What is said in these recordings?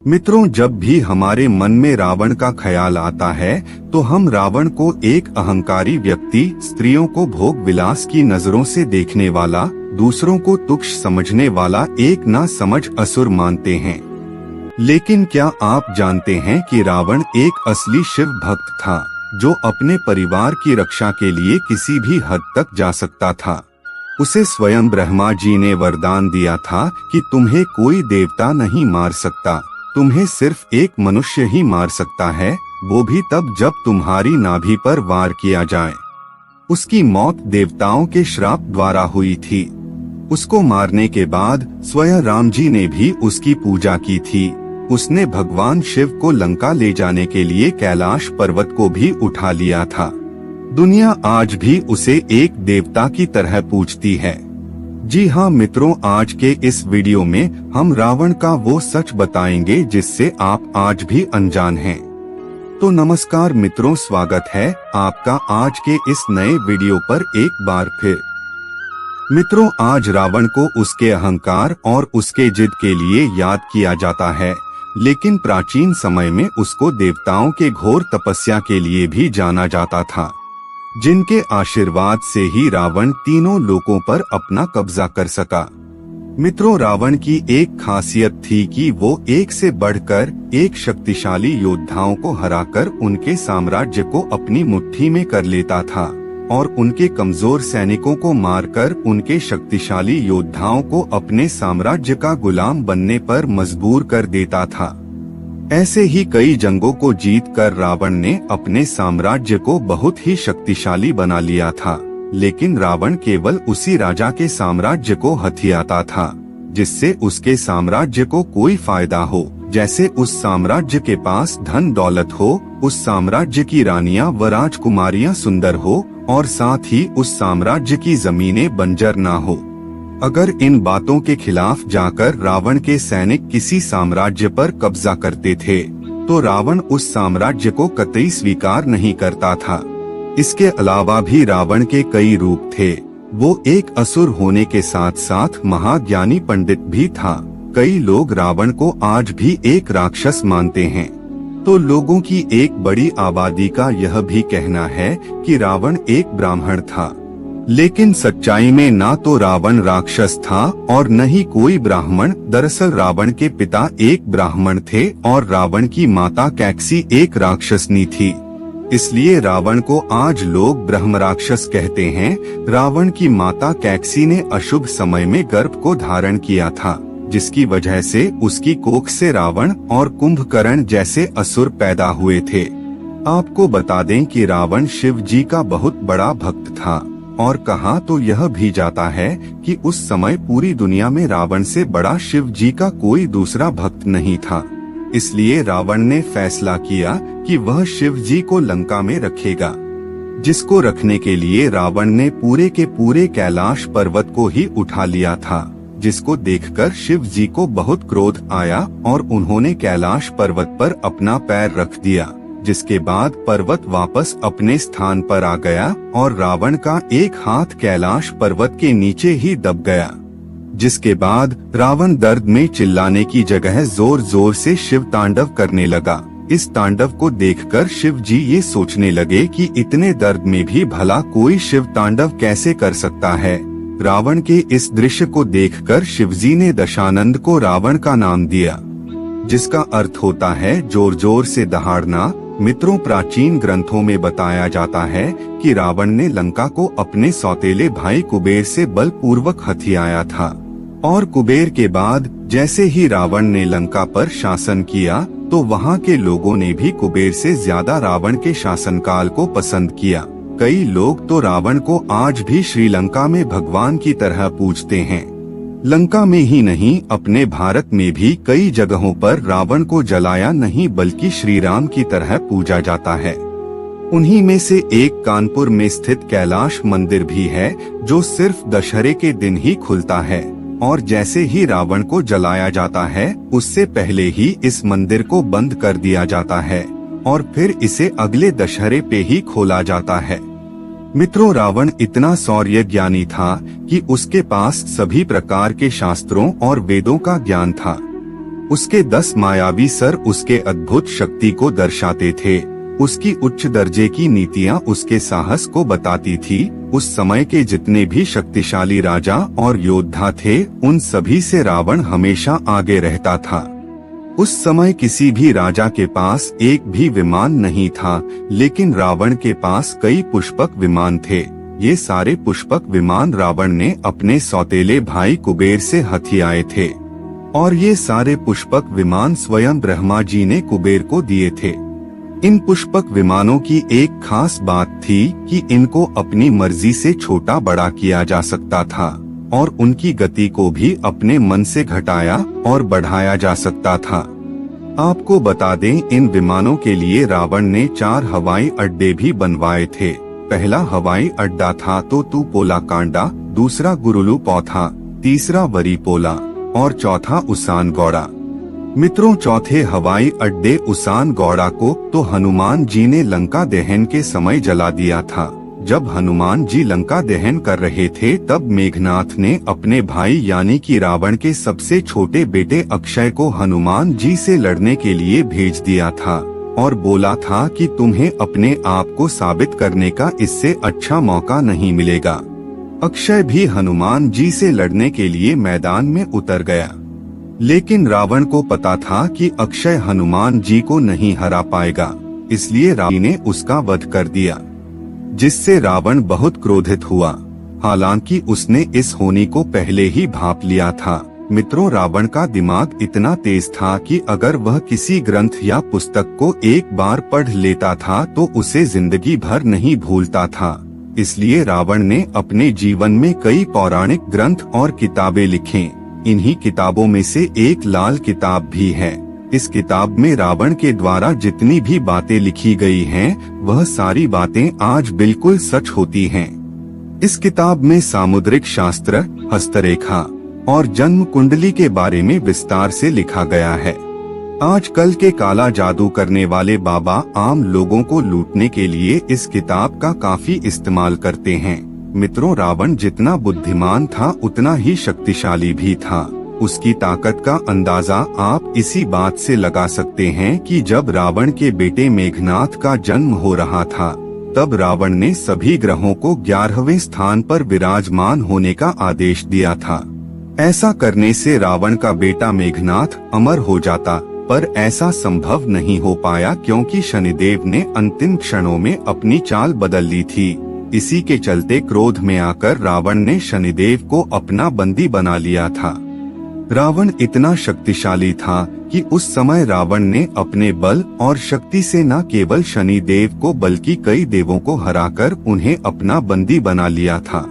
मित्रों, जब भी हमारे मन में रावण का ख्याल आता है तो हम रावण को एक अहंकारी व्यक्ति, स्त्रियों को भोग विलास की नजरों से देखने वाला, दूसरों को तुच्छ समझने वाला एक ना समझ असुर मानते हैं। लेकिन क्या आप जानते हैं कि रावण एक असली शिव भक्त था, जो अपने परिवार की रक्षा के लिए किसी भी हद तक जा सकता था। उसे स्वयं ब्रह्मा जी ने वरदान दिया था कि तुम्हें कोई देवता नहीं मार सकता, तुम्हें सिर्फ एक मनुष्य ही मार सकता है, वो भी तब जब तुम्हारी नाभि पर वार किया जाए। उसकी मौत देवताओं के श्राप द्वारा हुई थी। उसको मारने के बाद स्वयं राम जी ने भी उसकी पूजा की थी। उसने भगवान शिव को लंका ले जाने के लिए कैलाश पर्वत को भी उठा लिया था। दुनिया आज भी उसे एक देवता की तरह पूजती है। जी हाँ मित्रों, आज के इस वीडियो में हम रावण का वो सच बताएंगे जिससे आप आज भी अनजान हैं। तो नमस्कार मित्रों, स्वागत है आपका आज के इस नए वीडियो पर एक बार फिर। मित्रों, आज रावण को उसके अहंकार और उसके जिद के लिए याद किया जाता है, लेकिन प्राचीन समय में उसको देवताओं के घोर तपस्या के लिए भी जाना जाता था, जिनके आशीर्वाद से ही रावण तीनों लोकों पर अपना कब्जा कर सका। मित्रों, रावण की एक खासियत थी कि वो एक से बढ़कर एक शक्तिशाली योद्धाओं को हराकर उनके साम्राज्य को अपनी मुट्ठी में कर लेता था और उनके कमजोर सैनिकों को मारकर उनके शक्तिशाली योद्धाओं को अपने साम्राज्य का गुलाम बनने पर मजबूर कर देता था। ऐसे ही कई जंगों को जीतकर रावण ने अपने साम्राज्य को बहुत ही शक्तिशाली बना लिया था, लेकिन रावण केवल उसी राजा के साम्राज्य को हथियाता था जिससे उसके साम्राज्य को कोई फायदा हो। जैसे उस साम्राज्य के पास धन दौलत हो, उस साम्राज्य की रानियां व राजकुमारियां सुंदर हो और साथ ही उस साम्राज्य की जमीनें बंजर ना हो। अगर इन बातों के खिलाफ जाकर रावण के सैनिक किसी साम्राज्य पर कब्जा करते थे तो रावण उस साम्राज्य को कतई स्वीकार नहीं करता था। इसके अलावा भी रावण के कई रूप थे। वो एक असुर होने के साथ साथ महाज्ञानी पंडित भी था। कई लोग रावण को आज भी एक राक्षस मानते हैं, तो लोगों की एक बड़ी आबादी का यह भी कहना है कि रावण एक ब्राह्मण था। लेकिन सच्चाई में ना तो रावण राक्षस था और न ही कोई ब्राह्मण। दरअसल रावण के पिता एक ब्राह्मण थे और रावण की माता कैकसी एक राक्षसनी थी, इसलिए रावण को आज लोग ब्रह्म राक्षस कहते हैं। रावण की माता कैकसी ने अशुभ समय में गर्भ को धारण किया था, जिसकी वजह से उसकी कोख से रावण और कुंभकर्ण जैसे असुर पैदा हुए थे। आपको बता दें कि रावण शिव जी का बहुत बड़ा भक्त था और कहा तो यह भी जाता है कि उस समय पूरी दुनिया में रावण से बड़ा शिव जी का कोई दूसरा भक्त नहीं था। इसलिए रावण ने फैसला किया कि वह शिव जी को लंका में रखेगा, जिसको रखने के लिए रावण ने पूरे के पूरे कैलाश पर्वत को ही उठा लिया था, जिसको देखकर शिव जी को बहुत क्रोध आया और उन्होंने कैलाश पर्वत पर अपना पैर रख दिया, जिसके बाद पर्वत वापस अपने स्थान पर आ गया और रावण का एक हाथ कैलाश पर्वत के नीचे ही दब गया। जिसके बाद रावण दर्द में चिल्लाने की जगह जोर जोर से शिव तांडव करने लगा। इस तांडव को देखकर शिव जी ये सोचने लगे कि इतने दर्द में भी भला कोई शिव तांडव कैसे कर सकता है। रावण के इस दृश्य को देखकर शिवजी ने दशानंद को रावण का नाम दिया, जिसका अर्थ होता है जोर जोर से दहाड़ना। मित्रों, प्राचीन ग्रंथों में बताया जाता है कि रावण ने लंका को अपने सौतेले भाई कुबेर से बलपूर्वक हथियाया था और कुबेर के बाद जैसे ही रावण ने लंका पर शासन किया तो वहां के लोगों ने भी कुबेर से ज्यादा रावण के शासनकाल को पसंद किया। कई लोग तो रावण को आज भी श्रीलंका में भगवान की तरह पूजते हैं। लंका में ही नहीं, अपने भारत में भी कई जगहों पर रावण को जलाया नहीं बल्कि श्री राम की तरह पूजा जाता है। उन्हीं में से एक कानपुर में स्थित कैलाश मंदिर भी है, जो सिर्फ दशहरे के दिन ही खुलता है और जैसे ही रावण को जलाया जाता है उससे पहले ही इस मंदिर को बंद कर दिया जाता है और फिर इसे अगले दशहरे पे ही खोला जाता है। मित्रों, रावण इतना शौर्य ज्ञानी था कि उसके पास सभी प्रकार के शास्त्रों और वेदों का ज्ञान था। उसके 10 मायावी सर उसके अद्भुत शक्ति को दर्शाते थे। उसकी उच्च दर्जे की नीतियाँ उसके साहस को बताती थी। उस समय के जितने भी शक्तिशाली राजा और योद्धा थे, उन सभी से रावण हमेशा आगे रहता था। उस समय किसी भी राजा के पास एक भी विमान नहीं था, लेकिन रावण के पास कई पुष्पक विमान थे। ये सारे पुष्पक विमान रावण ने अपने सौतेले भाई कुबेर से हथियाए थे, और ये सारे पुष्पक विमान स्वयं ब्रह्मा जी ने कुबेर को दिए थे। इन पुष्पक विमानों की एक खास बात थी कि इनको अपनी मर्जी से छोटा बड़ा किया जा सकता था, और उनकी गति को भी अपने मन से घटाया और बढ़ाया जा सकता था। आपको बता दें, इन विमानों के लिए रावण ने 4 हवाई अड्डे भी बनवाए थे। पहला हवाई अड्डा था तो तुपोला कांडा, दूसरा गुरुलु पौथा, तीसरा वरीपोला और चौथा उसान गौड़ा। मित्रों, चौथे हवाई अड्डे उसान गौड़ा को तो हनुमान जी ने लंका दहन के समय जला दिया था। जब हनुमान जी लंका दहन कर रहे थे, तब मेघनाथ ने अपने भाई यानी कि रावण के सबसे छोटे बेटे अक्षय को हनुमान जी से लड़ने के लिए भेज दिया था, और बोला था कि तुम्हें अपने आप को साबित करने का इससे अच्छा मौका नहीं मिलेगा। अक्षय भी हनुमान जी से लड़ने के लिए मैदान में उतर गया, लेकिन रावण को पता था कि अक्षय हनुमान जी को नहीं हरा पाएगा, इसलिए रावण ने उसका वध कर दिया, जिससे रावण बहुत क्रोधित हुआ। हालांकि उसने इस होनी को पहले ही भांप लिया था। मित्रों, रावण का दिमाग इतना तेज था कि अगर वह किसी ग्रंथ या पुस्तक को एक बार पढ़ लेता था तो उसे जिंदगी भर नहीं भूलता था। इसलिए रावण ने अपने जीवन में कई पौराणिक ग्रंथ और किताबें लिखी। इन्हीं किताबों में से एक लाल किताब भी है। इस किताब में रावण के द्वारा जितनी भी बातें लिखी गई हैं, वह सारी बातें आज बिल्कुल सच होती हैं। इस किताब में सामुद्रिक शास्त्र, हस्तरेखा और जन्म कुंडली के बारे में विस्तार से लिखा गया है। आजकल के काला जादू करने वाले बाबा आम लोगों को लूटने के लिए इस किताब का काफी इस्तेमाल करते हैं। मित्रों, रावण जितना बुद्धिमान था उतना ही शक्तिशाली भी था। उसकी ताकत का अंदाजा आप इसी बात से लगा सकते हैं कि जब रावण के बेटे मेघनाथ का जन्म हो रहा था, तब रावण ने सभी ग्रहों को 11वें स्थान पर विराजमान होने का आदेश दिया था। ऐसा करने से रावण का बेटा मेघनाथ अमर हो जाता, पर ऐसा संभव नहीं हो पाया क्योंकि शनिदेव ने अंतिम क्षणों में अपनी चाल बदल ली थी। इसी के चलते क्रोध में आकर रावण ने शनिदेव को अपना बंदी बना लिया था। रावण इतना शक्तिशाली था कि उस समय रावण ने अपने बल और शक्ति से न केवल शनिदेव को बल्कि कई देवों को हराकर उन्हें अपना बंदी बना लिया था,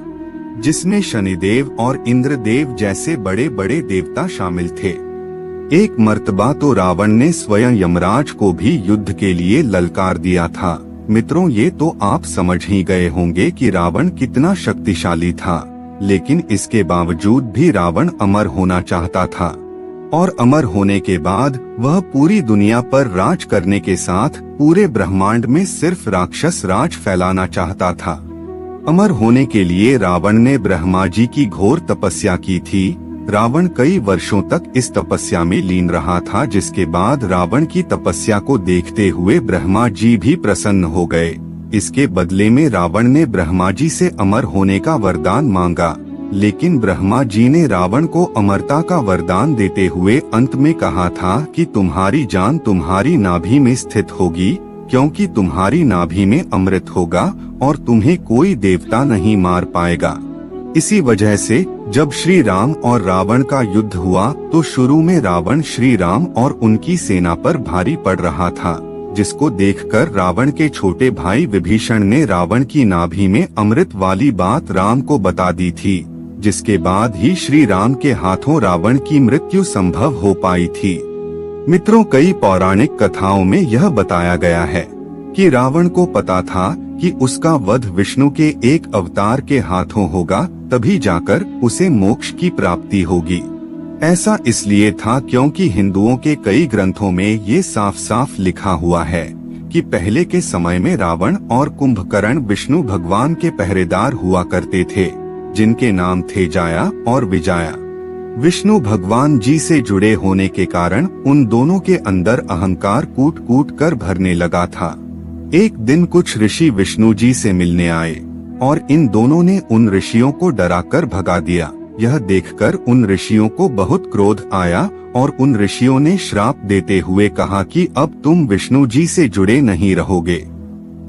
जिसमें शनिदेव और इंद्रदेव जैसे बड़े बड़े देवता शामिल थे। एक मर्तबा तो रावण ने स्वयं यमराज को भी युद्ध के लिए ललकार दिया था। मित्रों, ये तो आप समझ ही गए होंगे कि रावण कितना शक्तिशाली था, लेकिन इसके बावजूद भी रावण अमर होना चाहता था, और अमर होने के बाद वह पूरी दुनिया पर राज करने के साथ पूरे ब्रह्मांड में सिर्फ राक्षस राज फैलाना चाहता था। अमर होने के लिए रावण ने ब्रह्मा जी की घोर तपस्या की थी। रावण कई वर्षों तक इस तपस्या में लीन रहा था, जिसके बाद रावण की तपस्या को देखते हुए ब्रह्मा जी भी प्रसन्न हो गए। इसके बदले में रावण ने ब्रह्मा जी से अमर होने का वरदान मांगा, लेकिन ब्रह्मा जी ने रावण को अमरता का वरदान देते हुए अंत में कहा था कि तुम्हारी जान तुम्हारी नाभि में स्थित होगी, क्योंकि तुम्हारी नाभि में अमृत होगा और तुम्हें कोई देवता नहीं मार पाएगा। इसी वजह से जब श्री राम और रावण का युद्ध हुआ तो शुरू में रावण श्री राम और उनकी सेना पर भारी पड़ रहा था, जिसको देखकर रावण के छोटे भाई विभीषण ने रावण की नाभि में अमृत वाली बात राम को बता दी थी, जिसके बाद ही श्री राम के हाथों रावण की मृत्यु संभव हो पाई थी। मित्रों, कई पौराणिक कथाओं में यह बताया गया है कि रावण को पता था कि उसका वध विष्णु के एक अवतार के हाथों होगा, तभी जाकर उसे मोक्ष की प्राप्ति होगी। ऐसा इसलिए था क्योंकि हिंदुओं के कई ग्रंथों में ये साफ साफ लिखा हुआ है कि पहले के समय में रावण और कुंभकर्ण विष्णु भगवान के पहरेदार हुआ करते थे, जिनके नाम थे जाया और विजाया। विष्णु भगवान जी से जुड़े होने के कारण उन दोनों के अंदर अहंकार कूट कूट कर भरने लगा था। एक दिन कुछ ऋषि विष्णु जी से मिलने आए और इन दोनों ने उन ऋषियों को डराकर भगा दिया। यह देखकर उन ऋषियों को बहुत क्रोध आया और उन ऋषियों ने श्राप देते हुए कहा कि अब तुम विष्णु जी से जुड़े नहीं रहोगे।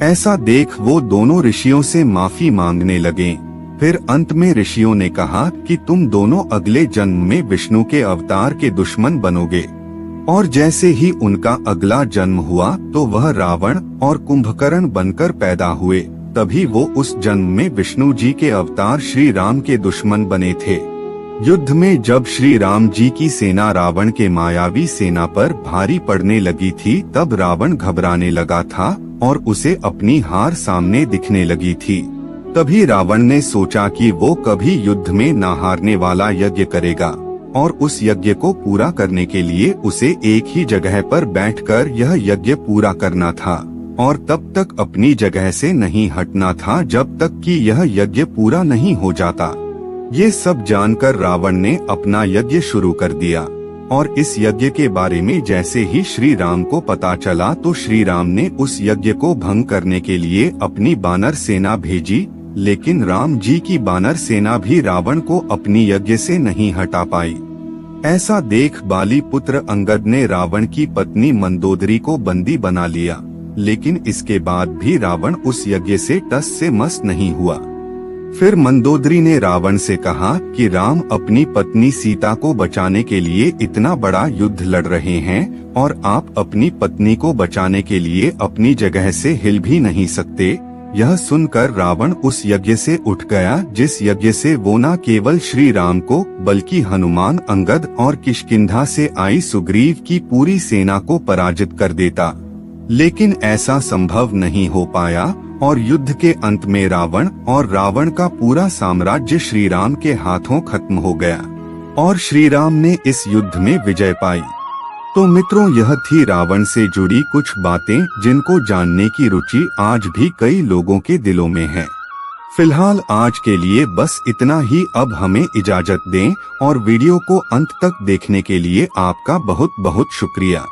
ऐसा देख वो दोनों ऋषियों से माफी मांगने लगे। फिर अंत में ऋषियों ने कहा कि तुम दोनों अगले जन्म में विष्णु के अवतार के दुश्मन बनोगे। और जैसे ही उनका अगला जन्म हुआ तो वह रावण और कुंभकर्ण बनकर पैदा हुए। तभी वो उस जन्म में विष्णु जी के अवतार श्री राम के दुश्मन बने थे। युद्ध में जब श्री राम जी की सेना रावण के मायावी सेना पर भारी पड़ने लगी थी, तब रावण घबराने लगा था और उसे अपनी हार सामने दिखने लगी थी। तभी रावण ने सोचा कि वो कभी युद्ध में न हारने वाला यज्ञ करेगा और उस यज्ञ को पूरा करने के लिए उसे एक ही जगह पर बैठकर यह यज्ञ पूरा करना था और तब तक अपनी जगह से नहीं हटना था जब तक कि यह यज्ञ पूरा नहीं हो जाता। ये सब जानकर रावण ने अपना यज्ञ शुरू कर दिया और इस यज्ञ के बारे में जैसे ही श्री राम को पता चला तो श्री राम ने उस यज्ञ को भंग करने के लिए अपनी बानर सेना भेजी, लेकिन राम जी की बानर सेना भी रावण को अपनी यज्ञ से नहीं हटा पाई। ऐसा देख बाली पुत्र अंगद ने रावण की पत्नी मंदोदरी को बंदी बना लिया, लेकिन इसके बाद भी रावण उस यज्ञ से टस से मस नहीं हुआ। फिर मंदोदरी ने रावण से कहा कि राम अपनी पत्नी सीता को बचाने के लिए इतना बड़ा युद्ध लड़ रहे हैं और आप अपनी पत्नी को बचाने के लिए अपनी जगह से हिल भी नहीं सकते। यह सुनकर रावण उस यज्ञ से उठ गया जिस यज्ञ से वो न केवल श्री राम को बल्कि हनुमान, अंगद और किष्किंधा से आई सुग्रीव की पूरी सेना को पराजित कर देता। लेकिन ऐसा संभव नहीं हो पाया और युद्ध के अंत में रावण और रावण का पूरा साम्राज्य श्री राम के हाथों खत्म हो गया और श्री राम ने इस युद्ध में विजय पाई। तो मित्रों, यह थी रावण से जुड़ी कुछ बातें जिनको जानने की रुचि आज भी कई लोगों के दिलों में है। फिलहाल आज के लिए बस इतना ही। अब हमें इजाजत दें और वीडियो को अंत तक देखने के लिए आपका बहुत बहुत शुक्रिया।